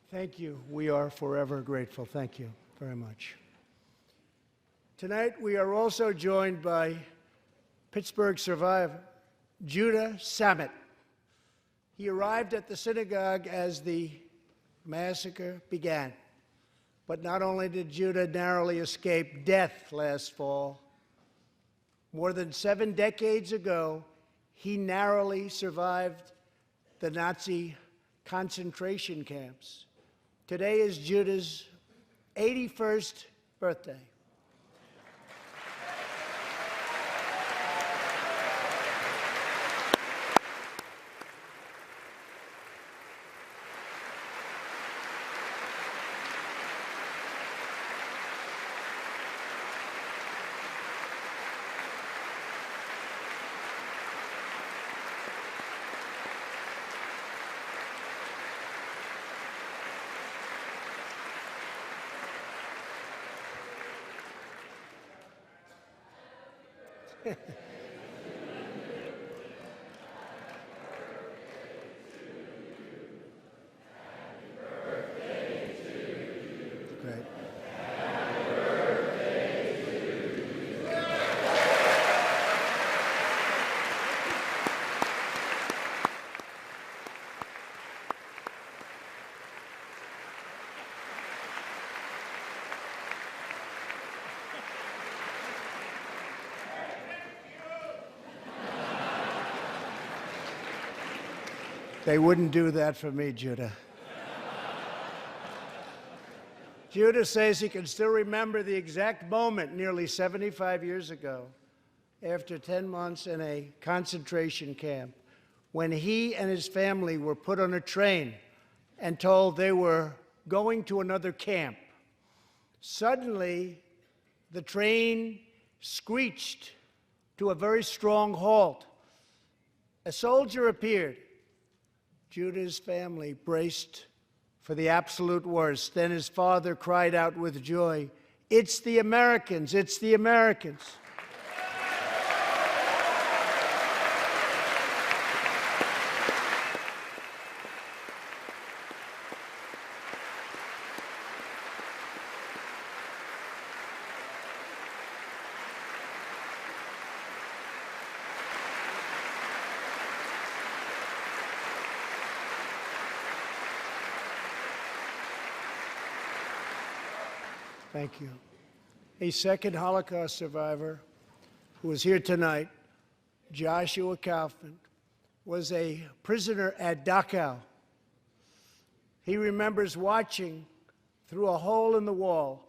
Thank you. We are forever grateful. Thank you very much. Tonight, we are also joined by Pittsburgh survivor, Judah Samet. He arrived at the synagogue as the massacre began. But not only did Judah narrowly escape death last fall, more than 7 decades ago, he narrowly survived the Nazi concentration camps. Today is Judah's 81st birthday. Great. They wouldn't do that for me, Judah. Judah says he can still remember the exact moment nearly 75 years ago, after 10 months in a concentration camp, when he and his family were put on a train and told they were going to another camp. Suddenly, the train screeched to a very strong halt. A soldier appeared. Judah's family braced for the absolute worst. Then his father cried out with joy, "It's the Americans! It's the Americans!" Thank you. A second Holocaust survivor who is here tonight, Joshua Kaufman, was a prisoner at Dachau. He remembers watching through a hole in the wall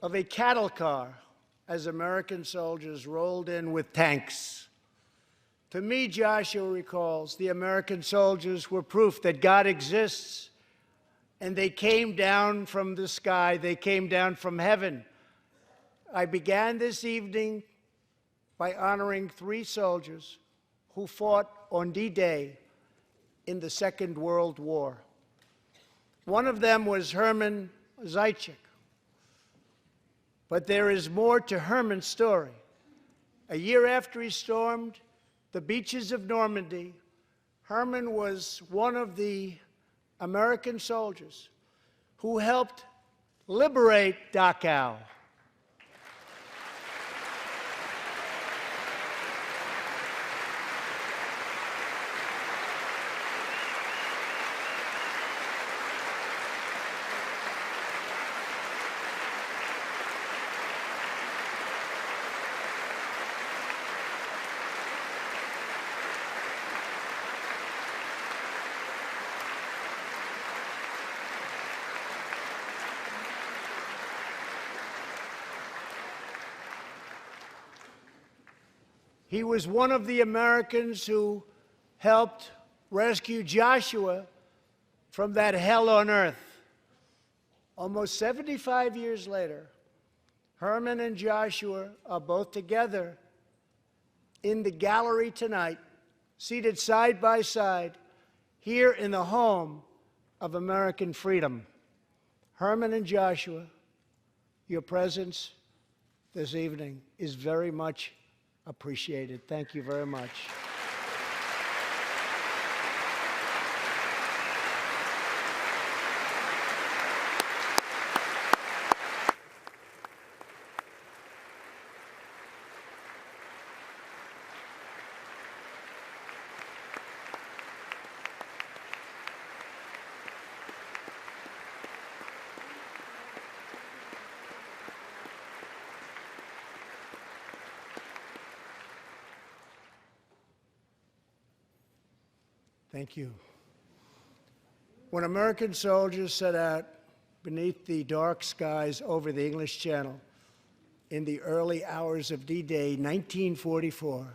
of a cattle car as American soldiers rolled in with tanks. To me, Joshua recalls, the American soldiers were proof that God exists. And they came down from the sky. They came down from heaven. I began this evening by honoring 3 soldiers who fought on D-Day in the Second World War. One of them was Herman Zaitchik. But there is more to Herman's story. A year after he stormed the beaches of Normandy, Herman was one of the American soldiers who helped liberate Dachau. He was one of the Americans who helped rescue Joshua from that hell on earth. Almost 75 years later, Herman and Joshua are both together in the gallery tonight, seated side by side, here in the home of American freedom. Herman and Joshua, your presence this evening is very much appreciated. Thank you very much. Thank you. When American soldiers set out beneath the dark skies over the English Channel in the early hours of D-Day 1944,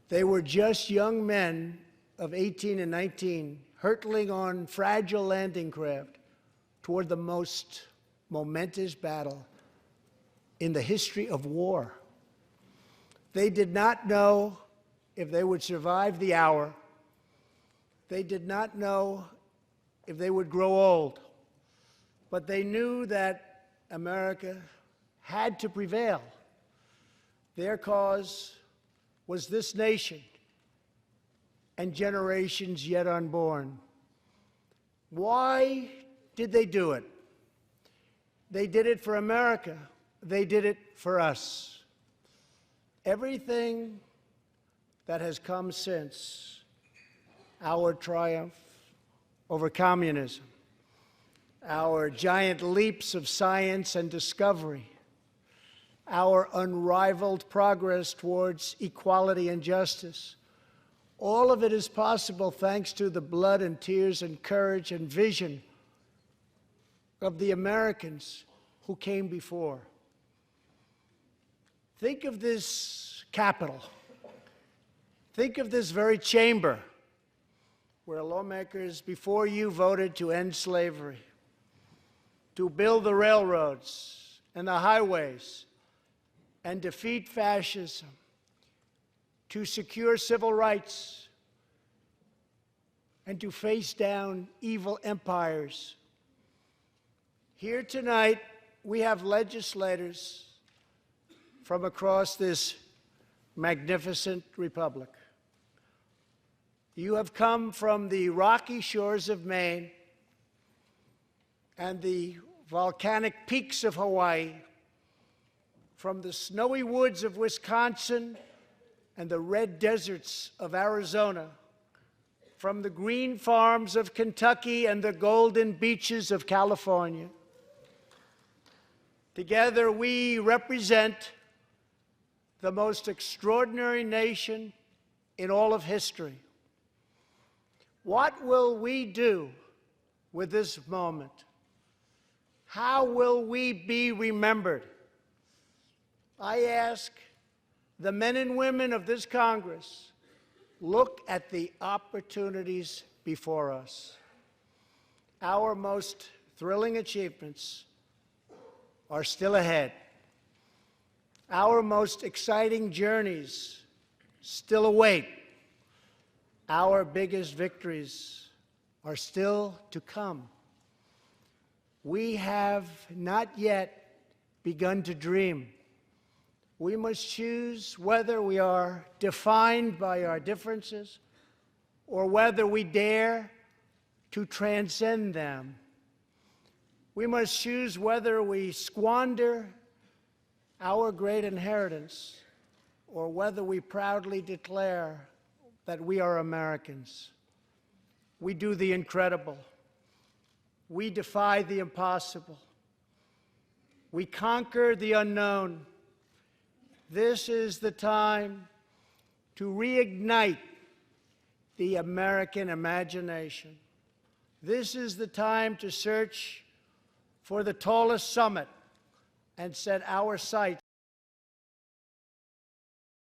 they were just young men of 18 and 19 hurtling on fragile landing craft toward the most momentous battle in the history of war. They did not know if they would survive the hour. They did not know if they would grow old. But they knew that America had to prevail. Their cause was this nation and generations yet unborn. Why did they do it? They did it for America. They did it for us. Everything that has come since our triumph over communism, our giant leaps of science and discovery, our unrivaled progress towards equality and justice, all of it is possible thanks to the blood and tears and courage and vision of the Americans who came before. Think of this Capitol. Think of this very chamber where lawmakers before you voted to end slavery, to build the railroads and the highways and defeat fascism, to secure civil rights, and to face down evil empires. Here tonight, we have legislators from across this magnificent republic. You have come from the rocky shores of Maine and the volcanic peaks of Hawaii, from the snowy woods of Wisconsin and the red deserts of Arizona, from the green farms of Kentucky and the golden beaches of California. Together, we represent the most extraordinary nation in all of history. What will we do with this moment? How will we be remembered? I ask the men and women of this Congress, look at the opportunities before us. Our most thrilling achievements are still ahead. Our most exciting journeys still await. Our biggest victories are still to come. We have not yet begun to dream. We must choose whether we are defined by our differences or whether we dare to transcend them. We must choose whether we squander our great inheritance or whether we proudly declare that we are Americans. We do the incredible. We defy the impossible. We conquer the unknown. This is the time to reignite the American imagination. This is the time to search for the tallest summit and set our sights